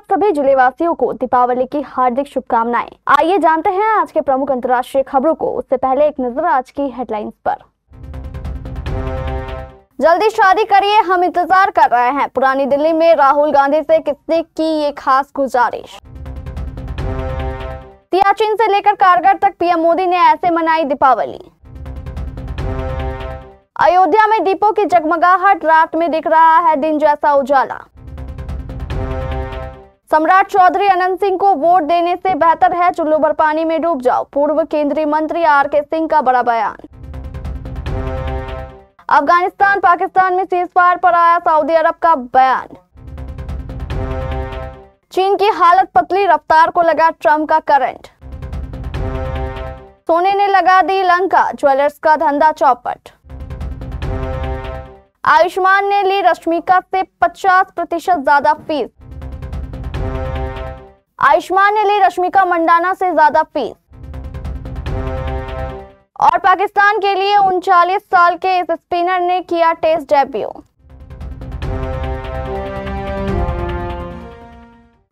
सभी जिलेवासियों को दीपावली की हार्दिक शुभकामनाएं। आइए जानते हैं आज के प्रमुख अंतर्राष्ट्रीय खबरों को। उससे पहले एक नजर आज की हेडलाइंस पर। जल्दी शादी करिए, हम इंतजार कर रहे हैं। पुरानी दिल्ली में राहुल गांधी से किसने की ये खास गुजारिश। सियाचिन से लेकर कारगिल तक पीएम मोदी ने ऐसे मनाई दीपावली। अयोध्या में दीपों की जगमगाहट, रात में दिख रहा है दिन जैसा उजाला। सम्राट चौधरी अनंत सिंह को वोट देने से बेहतर है चुल्लू भर पानी में डूब जाओ, पूर्व केंद्रीय मंत्री आरके सिंह का बड़ा बयान। अफगानिस्तान पाकिस्तान में सीजफायर पर आया सऊदी अरब का बयान। चीन की हालत पतली, रफ्तार को लगा ट्रंप का करंट। सोने ने लगा दी लंका, ज्वेलर्स का धंधा चौपट। आयुष्मान ने ली रश्मिका से 50% ज्यादा फीस। आयुष्मान ने ली रश्मिका मंडाना से ज्यादा फीस। और पाकिस्तान के लिए 39 साल के इस स्पिनर ने किया टेस्ट डेब्यू।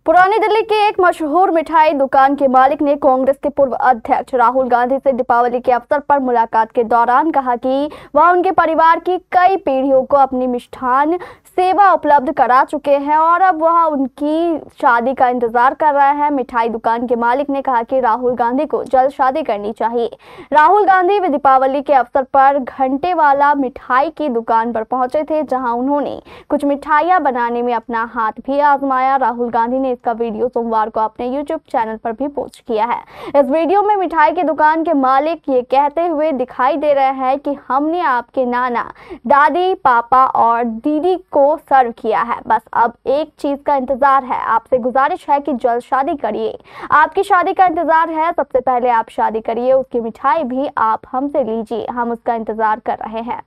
पुरानी दिल्ली के एक मशहूर मिठाई दुकान के मालिक ने कांग्रेस के पूर्व अध्यक्ष राहुल गांधी से दीपावली के अवसर पर मुलाकात के दौरान कहा कि वह उनके परिवार की कई पीढ़ियों को अपनी मिष्ठान सेवा उपलब्ध करा चुके हैं और अब वह उनकी शादी का इंतजार कर रहे हैं। मिठाई दुकान के मालिक ने कहा कि राहुल गांधी को जल्द शादी करनी चाहिए। राहुल गांधी वे दीपावली के अवसर पर घंटे वाला मिठाई की दुकान पर पहुंचे थे, जहां उन्होंने कुछ मिठाइयां बनाने में अपना हाथ भी आजमाया। राहुल गांधी ने इसका वीडियो सोमवार को अपने YouTube चैनल पर भी पोस्ट किया है। इस वीडियो में मिठाई की दुकान के मालिक ये कहते हुए दिखाई दे रहे हैं कि हमने आपके नाना, दादी, पापा और दीदी को सर्व किया है, बस अब एक चीज का इंतजार है। आपसे गुजारिश है कि जल्द शादी करिए। आपकी शादी का इंतजार है, सबसे पहले आप शादी करिए, उसकी मिठाई भी आप हमसे लीजिए, हम उसका इंतजार कर रहे हैं।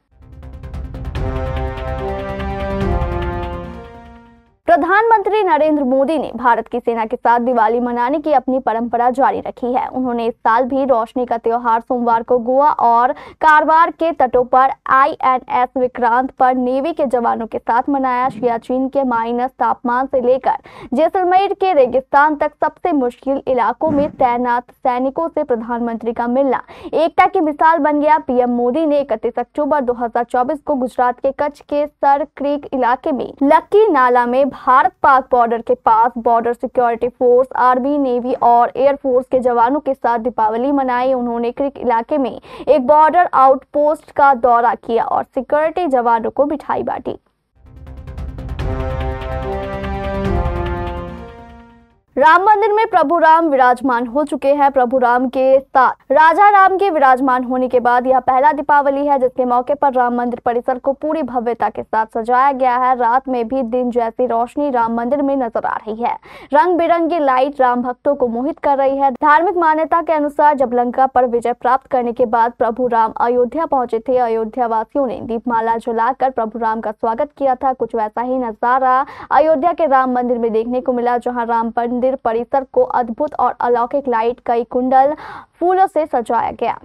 प्रधानमंत्री नरेंद्र मोदी ने भारत की सेना के साथ दिवाली मनाने की अपनी परंपरा जारी रखी है। उन्होंने इस साल भी रोशनी का त्योहार सोमवार को गोवा और कारवार के तटों पर INS विक्रांत पर नेवी के जवानों के साथ मनाया। सियाचिन के माइनस तापमान से लेकर जैसलमेर के रेगिस्तान तक सबसे मुश्किल इलाकों में तैनात सैनिकों से प्रधानमंत्री का मिलना एकता की मिसाल बन गया। पीएम मोदी ने 31 अक्टूबर 2024 को गुजरात के कच्छ के सर क्रीक इलाके में लक्की नाला में भारत पाक बॉर्डर के पास border security force, army, navy और एयरफोर्स के जवानों के साथ दीपावली मनाई। उन्होंने क्रीक इलाके में एक बॉर्डर आउटपोस्ट का दौरा किया और सिक्योरिटी जवानों को मिठाई बांटी। राम मंदिर में प्रभु राम विराजमान हो चुके हैं। प्रभु राम के साथ राजा राम के विराजमान होने के बाद यह पहला दीपावली है जिसके मौके पर राम मंदिर परिसर को पूरी भव्यता के साथ सजाया गया है। रात में भी दिन जैसी रोशनी राम मंदिर में नजर आ रही है। रंग बिरंगी लाइट राम भक्तों को मोहित कर रही है। धार्मिक मान्यता के अनुसार जब लंका पर विजय प्राप्त करने के बाद प्रभु राम अयोध्या पहुंचे थे, अयोध्या वासियों ने दीपमाला जलाकर प्रभु राम का स्वागत किया था। कुछ वैसा ही नजारा अयोध्या के राम मंदिर में देखने को मिला, जहाँ राम मंदिर परिसर को अद्भुत और अलौकिक लाइट, कई कुंडल फूलों से सजाया गया।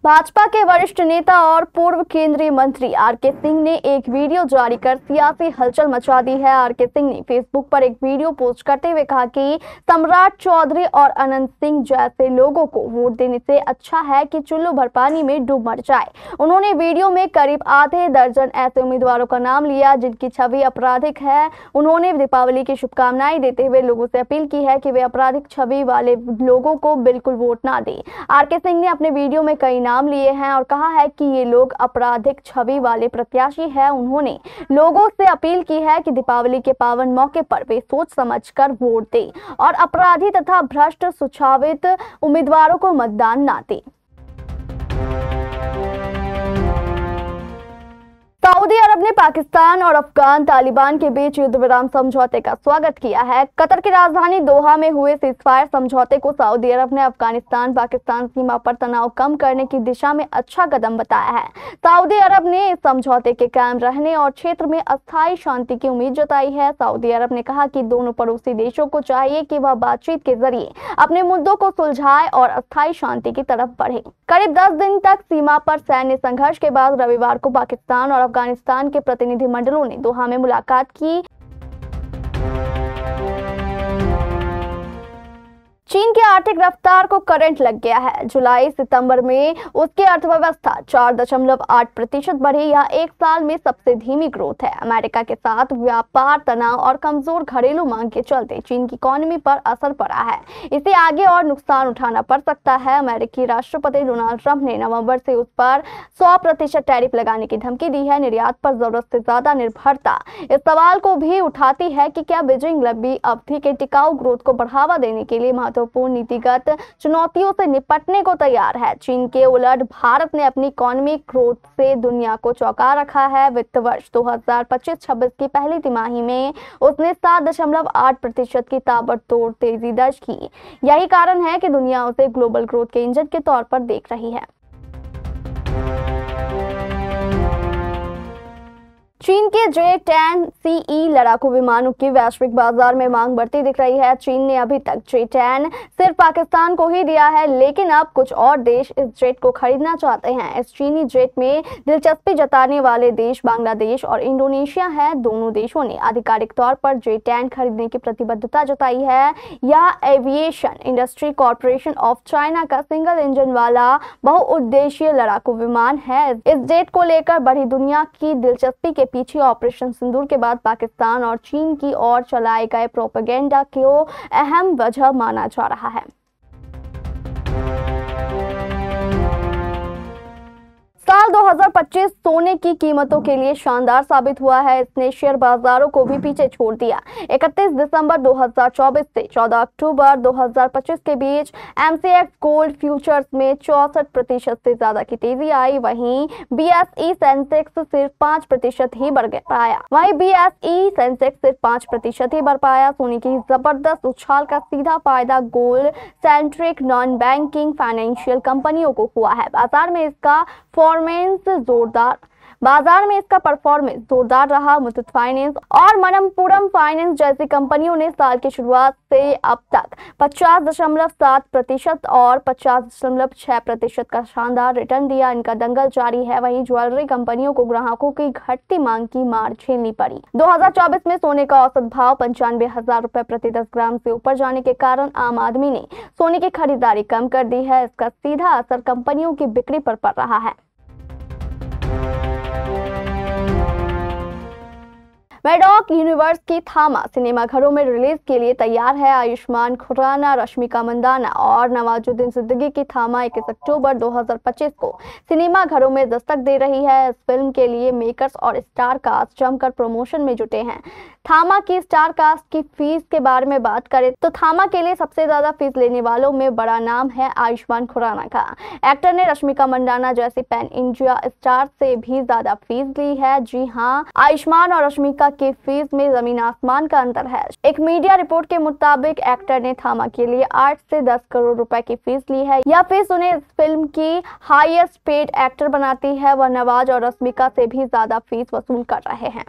भाजपा के वरिष्ठ नेता और पूर्व केंद्रीय मंत्री आरके सिंह ने एक वीडियो जारी कर सियासी हलचल मचा दी है। आरके सिंह ने फेसबुक पर एक वीडियो पोस्ट करते हुए कहा कि सम्राट चौधरी और अनंत सिंह जैसे लोगों को वोट देने से अच्छा है कि चुल्लू भर पानी में डूब मर जाए। उन्होंने वीडियो में करीब आधे दर्जन ऐसे उम्मीदवारों का नाम लिया जिनकी छवि आपराधिक है। उन्होंने दीपावली की शुभकामनाएं देते हुए लोगों से अपील की है कि वे आपराधिक छवि वाले लोगों को बिल्कुल वोट ना दें। आरके सिंह ने अपने वीडियो में कई नाम लिए हैं और कहा है कि ये लोग आपराधिक छवि वाले प्रत्याशी हैं। उन्होंने लोगों से अपील की है कि दीपावली के पावन मौके पर वे सोच समझकर वोट दें और अपराधी तथा भ्रष्ट सुचावित उम्मीदवारों को मतदान ना दें। सऊदी अरब ने पाकिस्तान और अफगान तालिबान के बीच युद्ध विराम समझौते का स्वागत किया है। कतर की राजधानी दोहा में हुए सीजफायर समझौते को सऊदी अरब ने अफगानिस्तान पाकिस्तान सीमा पर तनाव कम करने की दिशा में अच्छा कदम बताया है। सऊदी अरब ने इस समझौते के कायम रहने और क्षेत्र में अस्थायी शांति की उम्मीद जताई है। सऊदी अरब ने कहा कि दोनों पड़ोसी देशों को चाहिए कि वह बातचीत के जरिए अपने मुद्दों को सुलझाए और अस्थायी शांति की तरफ बढ़े। करीब 10 दिन तक सीमा पर सैन्य संघर्ष के बाद रविवार को पाकिस्तान और अफगानिस्तान के प्रतिनिधिमंडलों ने दोहा में मुलाकात की। चीन की आर्थिक रफ्तार को करंट लग गया है। जुलाई सितंबर में उसकी अर्थव्यवस्था 4.8% बढ़ी। यह एक साल में सबसे धीमी ग्रोथ है। अमेरिका के साथ व्यापार तनाव और कमजोर घरेलू मांग के चलते चीन की इकोनॉमी पर असर पड़ा है। इसे आगे और नुकसान उठाना पड़ सकता है। अमेरिकी राष्ट्रपति डोनाल्ड ट्रंप ने नवंबर से उस पर 100% टैरिफ लगाने की धमकी दी है। निर्यात पर जरूरत से ज्यादा निर्भरता इस सवाल को भी उठाती है कि क्या बीजिंग लंबी अवधि के टिकाऊ ग्रोथ को बढ़ावा देने के लिए महत्वपूर्ण नीतिगत चुनौतियों से निपटने को तैयार है। चीन के उलट भारत ने अपनी इकोनॉमिक ग्रोथ से दुनिया को चौंका रखा है। वित्त वर्ष 2025-26 की पहली तिमाही में उसने 7.8% की ताबड़तोड़ तेजी दर्ज की। यही कारण है कि दुनिया उसे ग्लोबल ग्रोथ के इंजन के तौर पर देख रही है। चीन के J-10C लड़ाकू विमानों की वैश्विक बाजार में मांग बढ़ती दिख रही है। चीन ने अभी तक J-10 सिर्फ पाकिस्तान को ही दिया है, लेकिन अब कुछ और देश इस जेट को खरीदना चाहते हैं। इस चीनी जेट में दिलचस्पी जताने वाले देश बांग्लादेश और इंडोनेशिया है। दोनों देशों ने आधिकारिक तौर पर J-10 खरीदने की प्रतिबद्धता जताई है। यह aviation industry corporation of China का सिंगल इंजन वाला बहुउद्देशीय लड़ाकू विमान है। इस जेट को लेकर बड़ी दुनिया की दिलचस्पी के पीछे ऑपरेशन सिंदूर के बाद पाकिस्तान और चीन की ओर चलाए गए प्रोपेगेंडा को अहम वजह माना जा रहा है। साल 2025 सोने की कीमतों के लिए शानदार साबित हुआ है। इसने शेयर बाजारों को भी पीछे छोड़ दिया। 31 दिसंबर 2024 से 14 अक्टूबर 2025 के बीच MCX गोल्ड फ्यूचर्स में 64% से ज्यादा की तेजी आई। वहीं BSE सेंसेक्स सिर्फ 5% ही बढ़ पाया। सोने की जबरदस्त उछाल का सीधा फायदा gold centric non banking financial कंपनियों को हुआ है। बाजार में इसका परफॉर्मेंस जोरदार रहा। मुथूट फाइनेंस और मनप्पुरम फाइनेंस जैसी कंपनियों ने साल की शुरुआत से अब तक 50.7% और 50.6% का शानदार रिटर्न दिया। इनका दंगल जारी है। वहीं ज्वेलरी कंपनियों को ग्राहकों की घटती मांग की मार झेलनी पड़ी। 2024 में सोने का औसत भाव 95,000 रुपए प्रति 10 ग्राम से ऊपर जाने के कारण आम आदमी ने सोने की खरीदारी कम कर दी है। इसका सीधा असर कंपनियों की बिक्री पर पड़ रहा है। मैडॉक यूनिवर्स की थामा सिनेमाघरों में रिलीज के लिए तैयार है। आयुष्मान खुराना, रश्मिका मंदाना और नवाजुद्दीन सिद्दीकी की थामा 21 अक्टूबर 2025 को सिनेमाघरों में दस्तक दे रही है। इस फिल्म के लिए मेकर्स और स्टार कास्ट जमकर प्रमोशन में जुटे हैं। थामा की स्टार कास्ट की फीस के बारे में बात करें तो थामा के लिए सबसे ज्यादा फीस लेने वालों में बड़ा नाम है आयुष्मान खुराना का। एक्टर ने रश्मिका मंदाना जैसी पैन इंडिया स्टार से भी ज्यादा फीस ली है। जी हां, आयुष्मान और रश्मिका की फीस में जमीन आसमान का अंतर है। एक मीडिया रिपोर्ट के मुताबिक एक्टर ने थामा के लिए 8 से 10 करोड़ रुपए की फीस ली है। यह फीस उन्हें इस फिल्म की हाईएस्ट पेड एक्टर बनाती है। वह नवाज और रश्मिका से भी ज्यादा फीस वसूल कर रहे हैं।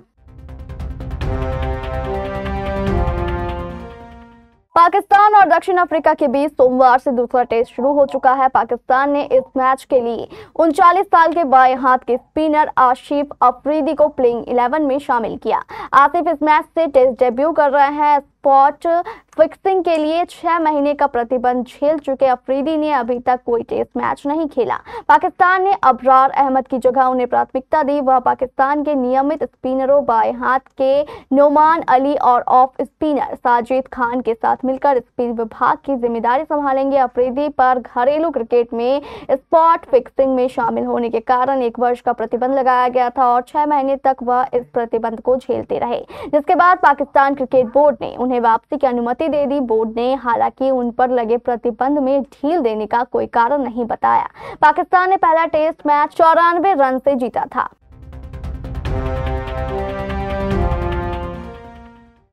पाकिस्तान और दक्षिण अफ्रीका के बीच सोमवार से दूसरा टेस्ट शुरू हो चुका है। पाकिस्तान ने इस मैच के लिए 39 साल के बाएं हाथ के स्पिनर आसिफ अफरीदी को प्लेइंग 11 में शामिल किया। आसिफ इस मैच से टेस्ट डेब्यू कर रहे हैं। स्पॉट फिक्सिंग के लिए 6 महीने का प्रतिबंध झेल चुके अफरीदी ने अभी तक कोई टेस्ट मैच नहीं खेला। पाकिस्तान ने अबरार अहमद की जगह उन्हें प्राथमिकता दी। वह पाकिस्तान के नियमित स्पिनरों बाएं हाथ के नोमान अली और ऑफ स्पिनर साजिद खान के साथ मिलकर स्पिन विभाग की जिम्मेदारी संभालेंगे। अफरीदी पर घरेलू क्रिकेट में स्पॉट फिक्सिंग में शामिल होने के कारण 1 वर्ष का प्रतिबंध लगाया गया था और 6 महीने तक वह इस प्रतिबंध को झेलते रहे, जिसके बाद पाकिस्तान क्रिकेट बोर्ड ने उन्हें वापसी की अनुमति दे दी। बोर्ड ने हालांकि उन पर लगे प्रतिबंध में ढील देने का कोई कारण नहीं बताया। पाकिस्तान ने पहला टेस्ट मैच 94 रन से जीता था।